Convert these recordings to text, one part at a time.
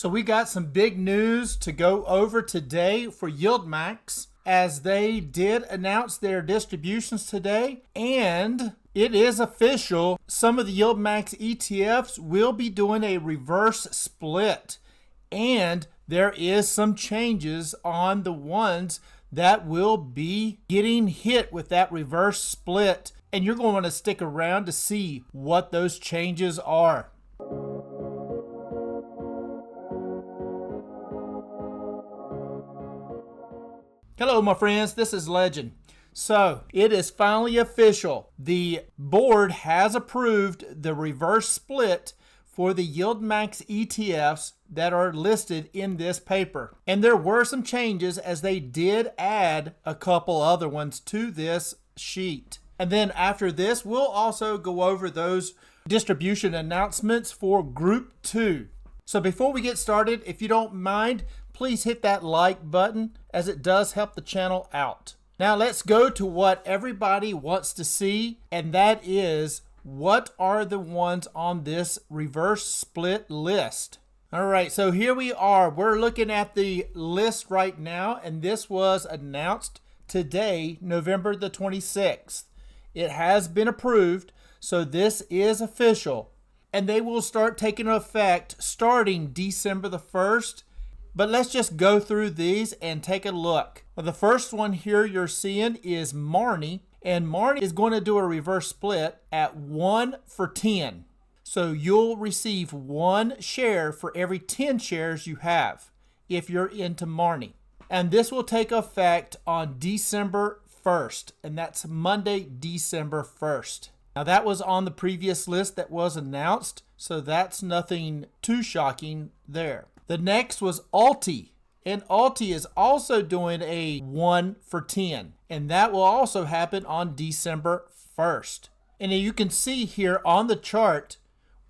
So we got some big news to go over today for YieldMax, as they did announce their distributions today, and it is official. Some of the YieldMax ETFs will be doing a reverse split, and there is some changes on the ones that will be getting hit with that reverse split, and you're going to want to stick around to see what those changes are. Hello my friends, this is Legend. So it is finally official. The board has approved the reverse split for the YieldMax ETFs that are listed in this paper. And there were some changes, as they did add a couple other ones to this sheet. And then after this, we'll also go over those distribution announcements for Group 2. So before we get started, if you don't mind, please hit that like button, as it does help the channel out. Now let's go to what everybody wants to see, and that is, what are the ones on this reverse split list? All right, so here we are. We're looking at the list right now, and this was announced today, November the 26th. It has been approved, so this is official, and they will start taking effect starting December the 1st. But let's just go through these and take a look. Well, the first one here you're seeing is MSTY, and MSTY is going to do a reverse split at 1 for 10. So you'll receive 1 share for every 10 shares you have if you're into MSTY. And this will take effect on December 1st, and that's Monday, December 1st. Now that was on the previous list that was announced, so that's nothing too shocking there. The next was ULTY, and ULTY is also doing a 1 for 10, and that will also happen on December 1st. And you can see here on the chart,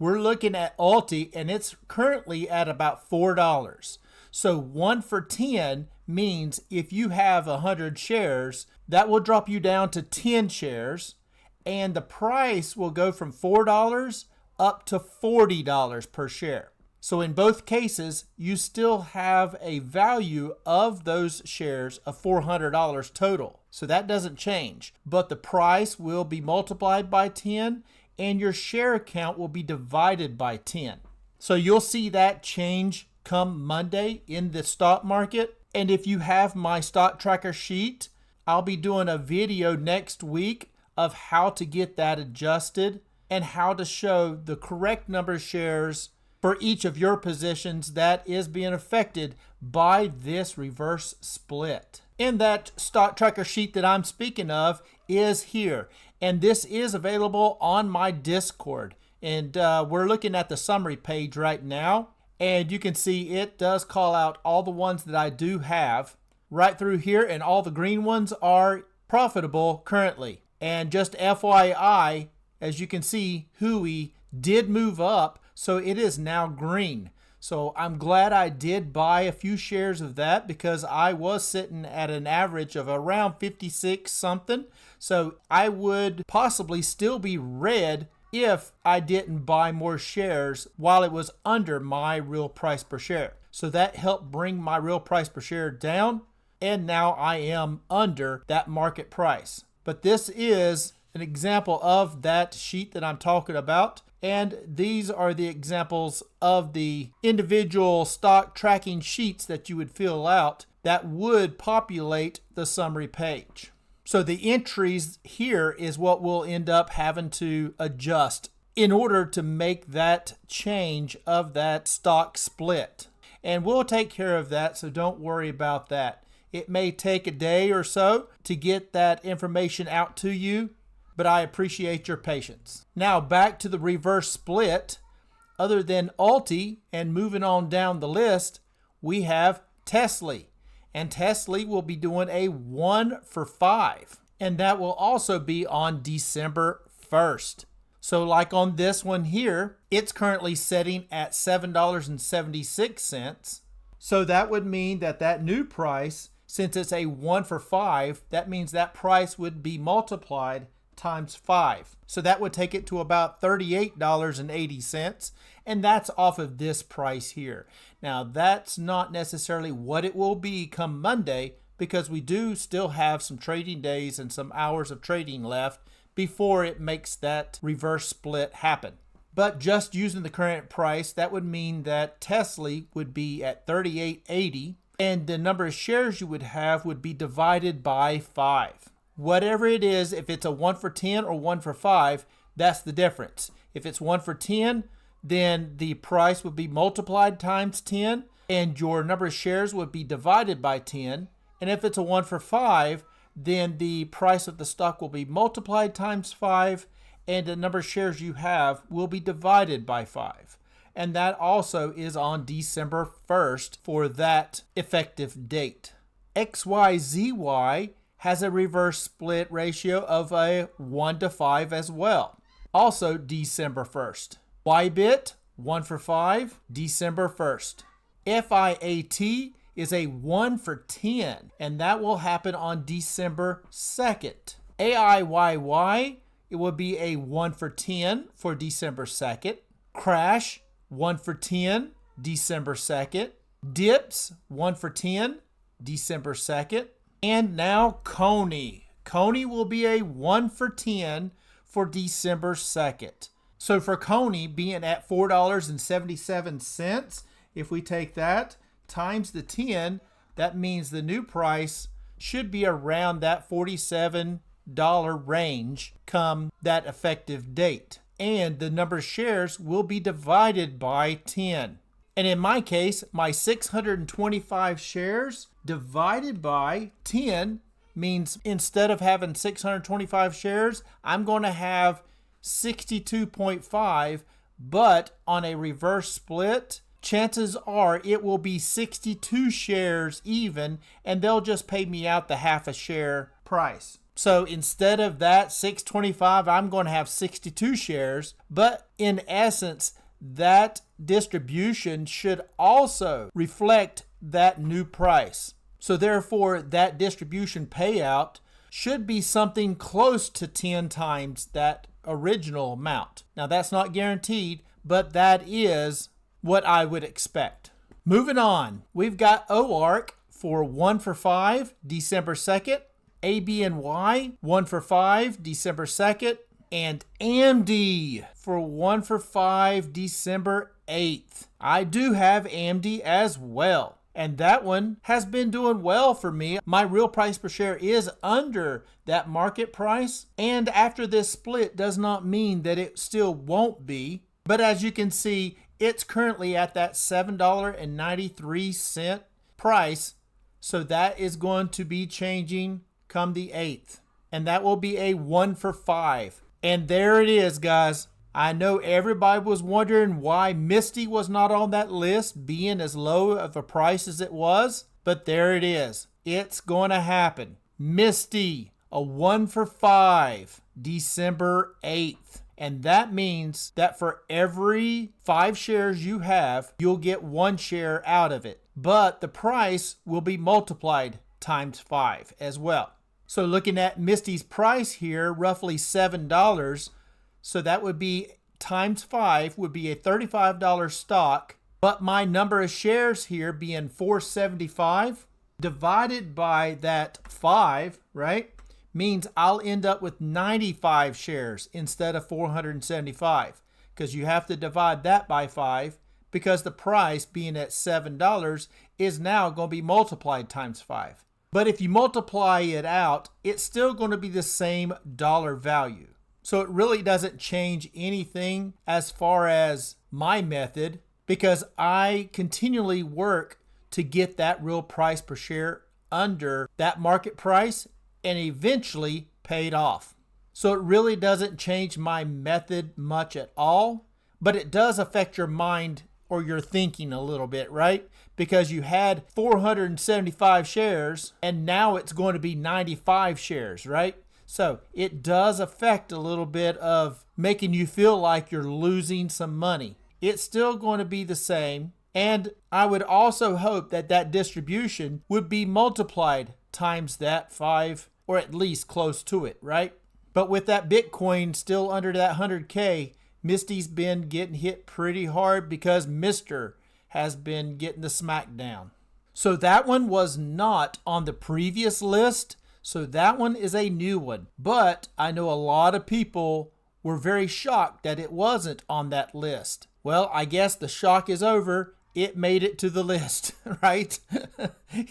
we're looking at ULTY, and it's currently at about $4. So 1 for 10 means if you have 100 shares, that will drop you down to 10 shares, and the price will go from $4 up to $40 per share. So in both cases, you still have a value of those shares of $400 total. So that doesn't change, but the price will be multiplied by 10, and your share count will be divided by 10. So you'll see that change come Monday in the stock market. And if you have my stock tracker sheet, I'll be doing a video next week of how to get that adjusted and how to show the correct number of shares for each of your positions that is being affected by this reverse split. And that stock tracker sheet that I'm speaking of is here, and this is available on my Discord. And we're looking at the summary page right now, and you can see it does call out all the ones that I do have right through here, and all the green ones are profitable currently. And just FYI, as you can see, YWMY did move up, so it is now green. So I'm glad I did buy a few shares of that, because I was sitting at an average of around 56 something. So I would possibly still be red if I didn't buy more shares while it was under my real price per share. So that helped bring my real price per share down, and now I am under that market price. But this is an example of that sheet that I'm talking about. And these are the examples of the individual stock tracking sheets that you would fill out that would populate the summary page. So the entries here is what we'll end up having to adjust in order to make that change of that stock split. And we'll take care of that, so don't worry about that. It may take a day or so to get that information out to you, but I appreciate your patience. Now back to the reverse split. Other than ULTY and moving on down the list, we have TSLY. And TSLY will be doing a 1 for 5. And that will also be on December 1st. So like on this one here, it's currently setting at $7.76. So that would mean that that new price, since it's a 1 for 5, that means that price would be multiplied times 5. So that would take it to about $38.80, and that's off of this price here. Now, that's not necessarily what it will be come Monday, because we do still have some trading days and some hours of trading left before it makes that reverse split happen. But just using the current price, that would mean that Tesla would be at 38.80, and the number of shares you would have would be divided by 5. Whatever it is, if it's a 1 for 10 or 1 for 5, that's the difference. If it's 1 for 10, then the price would be multiplied times 10, and your number of shares would be divided by 10. And if it's a 1 for 5, then the price of the stock will be multiplied times 5, and the number of shares you have will be divided by 5. And that also is on December 1st for that effective date. XYZY has a reverse split ratio of a 1 to 5 as well. Also December 1st. YBIT, 1 for 5, December 1st. FIAT is a 1 for 10, and that will happen on December 2nd. AIYY, it will be a 1 for 10 for December 2nd. Crash, 1 for 10, December 2nd. Dips, 1 for 10, December 2nd. And now CONY. CONY will be a 1 for 10 for December 2nd. So for CONY being at $4.77, if we take that times the 10, that means the new price should be around that $47 range come that effective date. And the number of shares will be divided by 10. And in my case, my 625 shares divided by 10 means instead of having 625 shares, I'm going to have 62.5, but on a reverse split, chances are it will be 62 shares even, and they'll just pay me out the half a share price. So instead of that 625, I'm going to have 62 shares, but in essence, that distribution should also reflect that new price. So therefore, that distribution payout should be something close to 10 times that original amount. Now, that's not guaranteed, but that is what I would expect. Moving on, we've got OARC for 1 for 5, December 2nd, ABNY 1 for 5, December 2nd, and AMDY for 1 for 5, December 8th. I do have AMDY as well, and that one has been doing well for me. My real price per share is under that market price, and after this split does not mean that it still won't be. But as you can see, it's currently at that $7.93 price, so that is going to be changing come the 8th, and that will be a 1 for 5. And there it is, guys. I know everybody was wondering why MSTY was not on that list, being as low of a price as it was, but there it is. It's going to happen. MSTY, a 1 for 5, December 8th. And that means that for every 5 shares you have, you'll get 1 share out of it. But the price will be multiplied times 5 as well. So looking at MSTY's price here, roughly $7, so that would be times 5 would be a $35 stock. But my number of shares here being 475 divided by that 5, right, means I'll end up with 95 shares instead of 475, because you have to divide that by 5, because the price being at $7 is now going to be multiplied times 5. But if you multiply it out, it's still going to be the same dollar value. So it really doesn't change anything as far as my method, because I continually work to get that real price per share under that market price and eventually paid off. So it really doesn't change my method much at all, but it does affect your mind or your thinking a little bit, right? Because you had 475 shares and now it's going to be 95 shares, right? So it does affect a little bit of making you feel like you're losing some money. It's still going to be the same. And I would also hope that that distribution would be multiplied times that 5, or at least close to it, right? But with that Bitcoin still under that 100K, MSTY's been getting hit pretty hard because Mr. has been getting the smackdown. So that one was not on the previous list. So that one is a new one. But I know a lot of people were very shocked that it wasn't on that list. Well, I guess the shock is over. It made it to the list, right?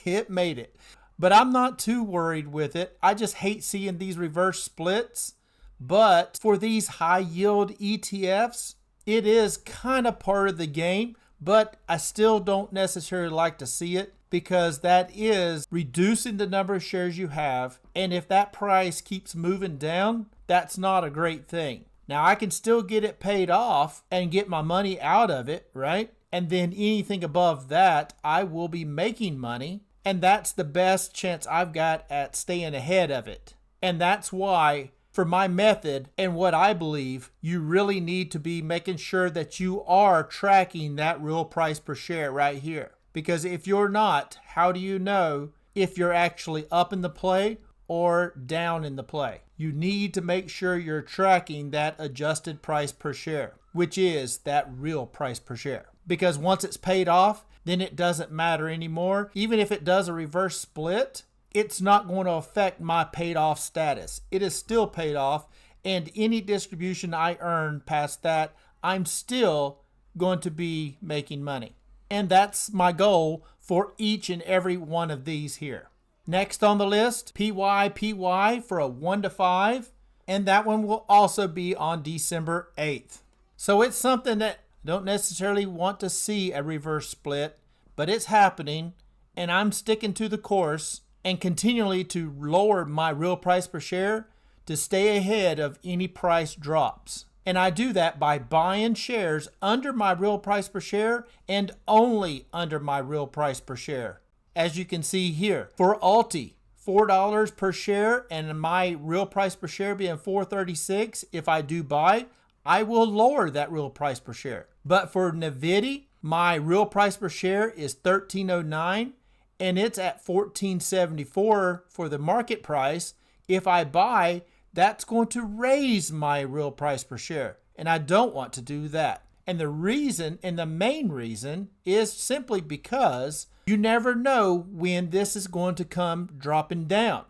It made it. But I'm not too worried with it. I just hate seeing these reverse splits. But for these high yield ETFs, it is kind of part of the game, but I still don't necessarily like to see it because that is reducing the number of shares you have. And if that price keeps moving down, that's not a great thing. Now I can still get it paid off and get my money out of it, right? And then anything above that, I will be making money. And that's the best chance I've got at staying ahead of it. And that's why for my method and what I believe, you really need to be making sure that you are tracking that real price per share right here. Because if you're not, how do you know if you're actually up in the play or down in the play? You need to make sure you're tracking that adjusted price per share, which is that real price per share. Because once it's paid off, then it doesn't matter anymore. Even if it does a reverse split, it's not going to affect my paid off status. It is still paid off, and any distribution I earn past that, I'm still going to be making money. And that's my goal for each and every one of these here. Next on the list, PYPY for a 1 to 5, and that one will also be on December 8th. So it's something that I don't necessarily want to see a reverse split, but it's happening, and I'm sticking to the course and continually to lower my real price per share to stay ahead of any price drops. And I do that by buying shares under my real price per share and only under my real price per share. As you can see here, for ULTY, $4 per share and my real price per share being $4.36, if I do buy, I will lower that real price per share. But for NVDY, my real price per share is $13.09. And it's at $14.74 for the market price. If I buy, that's going to raise my real price per share. And I don't want to do that. And the reason, and the main reason, is simply because you never know when this is going to come dropping down.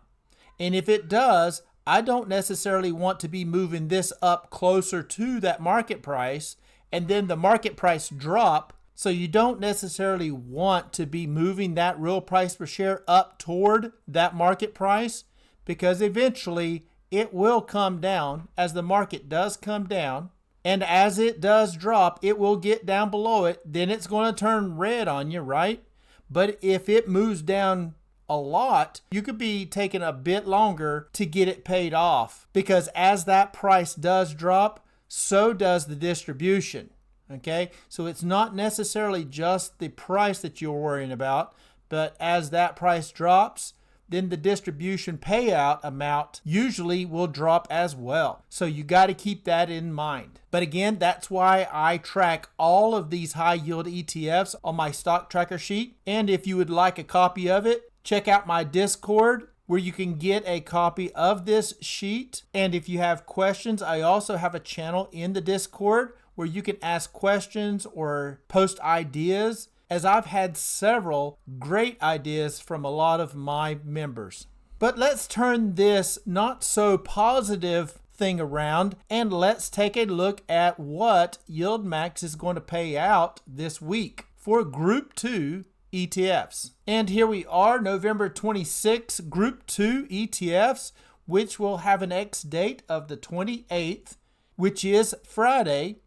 And if it does, I don't necessarily want to be moving this up closer to that market price and then the market price drop. So you don't necessarily want to be moving that real price per share up toward that market price because eventually it will come down as the market does come down. And as it does drop, it will get down below it. Then it's going to turn red on you, right? But if it moves down a lot, you could be taking a bit longer to get it paid off because as that price does drop, so does the distribution. Okay, so it's not necessarily just the price that you're worrying about, but as that price drops, then the distribution payout amount usually will drop as well. So you got to keep that in mind. But again, that's why I track all of these high yield ETFs on my stock tracker sheet. And if you would like a copy of it, check out my Discord where you can get a copy of this sheet. And if you have questions, I also have a channel in the Discord where you can ask questions or post ideas, as I've had several great ideas from a lot of my members. But let's turn this not so positive thing around and let's take a look at what YieldMax is going to pay out this week for Group 2 ETFs. And here we are, November 26, Group 2 ETFs, which will have an X date of the 28th, which is Friday.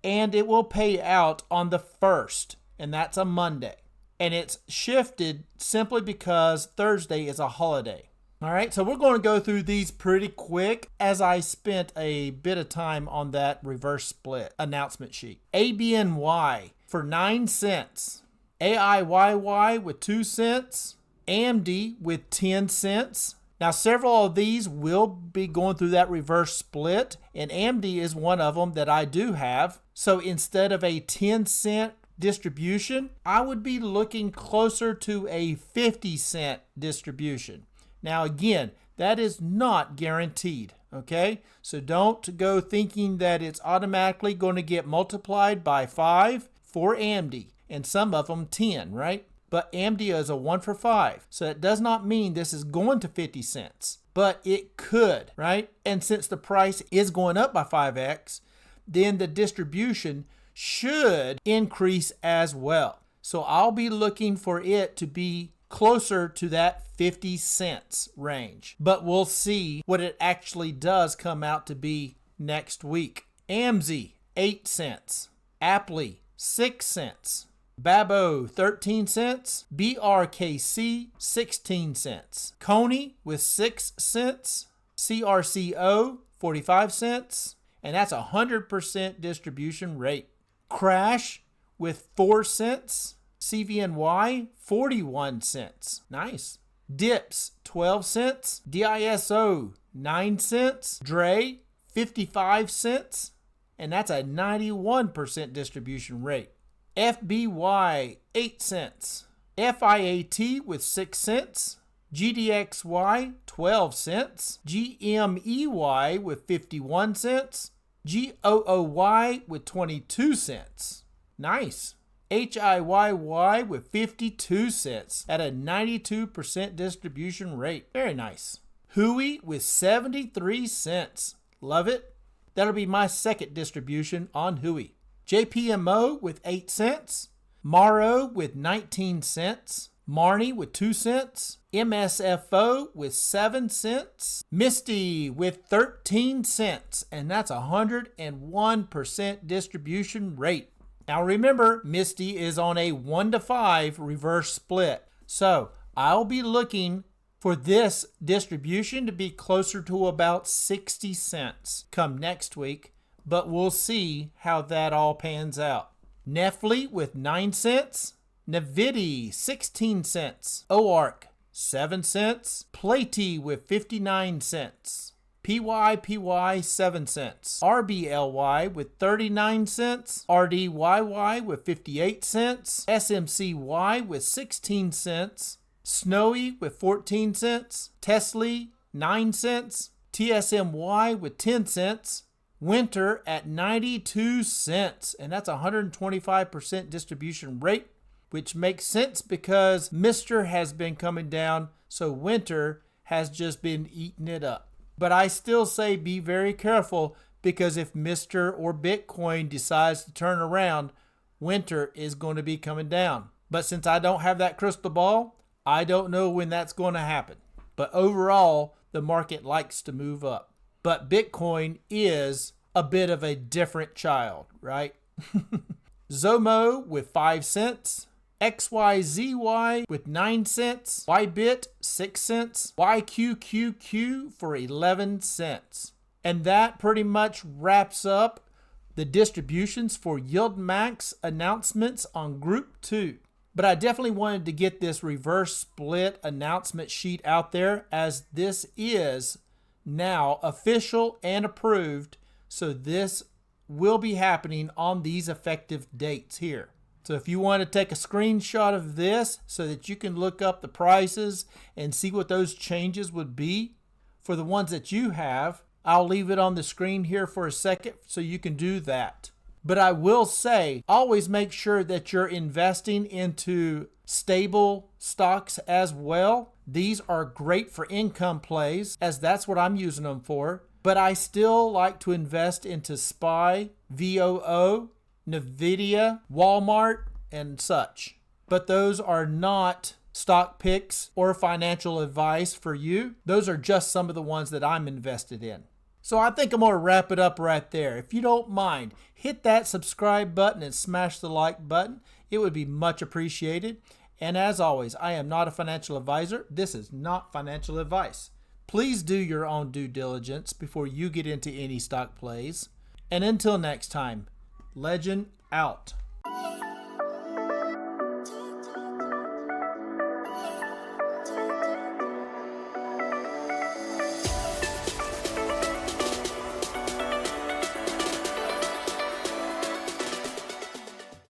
And it will pay out on the 1st, and that's a Monday. And it's shifted simply because Thursday is a holiday. All right, so we're going to go through these pretty quick as I spent a bit of time on that reverse split announcement sheet. ABNY for 9 cents, AIYY with 2 cents, AMDY with 10 cents. Now, several of these will be going through that reverse split, and AMDY is one of them that I do have. So instead of a 10-cent distribution, I would be looking closer to a 50-cent distribution. Now, again, that is not guaranteed. Okay, so don't go thinking that it's automatically going to get multiplied by 5 for AMDY, and some of them 10, right? But AMDY is a 1 for 5, so it does not mean this is going to 50 cents, but it could, right? And since the price is going up by 5x, then the distribution should increase as well. So I'll be looking for it to be closer to that 50 cents range, but we'll see what it actually does come out to be next week. AMSY, 8 cents. APLY, 6 cents. Babo, 13 cents. BRKC, 16 cents. CONY with 6 cents. CRCO, 45 cents. And that's a 100% distribution rate. Crash with 4 cents. CVNY, 41 cents. Nice. DIPS, 12 cents. DISO, 9 cents. DRE, 55 cents. And that's a 91% distribution rate. FBY, 8 cents. FIAT with 6 cents. GDXY, 12 cents. GMEY with 51 cents. GOOY with 22 cents. Nice. HIYY with 52 cents at a 92% distribution rate. Very nice. HUI with 73 cents. Love it. That'll be my second distribution on HUI. JPMO with 8 cents. MARO with 19 cents. Marnie with 2 cents. MSFO with 7 cents. MSTY with 13 cents. And that's a 101% distribution rate. Now remember, MSTY is on a 1 to 5 reverse split. So I'll be looking for this distribution to be closer to about 60 cents come next week, but we'll see how that all pans out. NEFLY with 9 cents. NVDY, 16 cents. OARC, 7 cents. PLTY with 59 cents. PYPY, 7 cents. RBLY with 39 cents. RDYY with 58 cents. SMCY with 16 cents. SNOWY with 14 cents. TESLY, 9 cents. TSMY with 10 cents. Winter at 92 cents, and that's a 125% distribution rate, which makes sense because Mr. has been coming down, so Winter has just been eating it up. But I still say be very careful, because if Mr. or Bitcoin decides to turn around, Winter is going to be coming down. But since I don't have that crystal ball, I don't know when that's going to happen. But overall, the market likes to move up. But Bitcoin is a bit of a different child, right? ZOMO with 5 cents. XYZY with 9 cents. YBIT, 6 cents. YQQQ for 11 cents. And that pretty much wraps up the distributions for YieldMax announcements on Group 2. But I definitely wanted to get this reverse split announcement sheet out there, as this is now official and approved. So this will be happening on these effective dates here. So if you want to take a screenshot of this so that you can look up the prices and see what those changes would be for the ones that you have, I'll leave it on the screen here for a second so you can do that. But I will say, always make sure that you're investing into stable stocks as well. These are great for income plays, as that's what I'm using them for. But I still like to invest into SPY, VOO, NVIDIA, Walmart, and such. But those are not stock picks or financial advice for you. Those are just some of the ones that I'm invested in. So I think I'm going to wrap it up right there. If you don't mind, hit that subscribe button and smash the like button. It would be much appreciated. And as always, I am not a financial advisor. This is not financial advice. Please do your own due diligence before you get into any stock plays. And until next time, Legend out.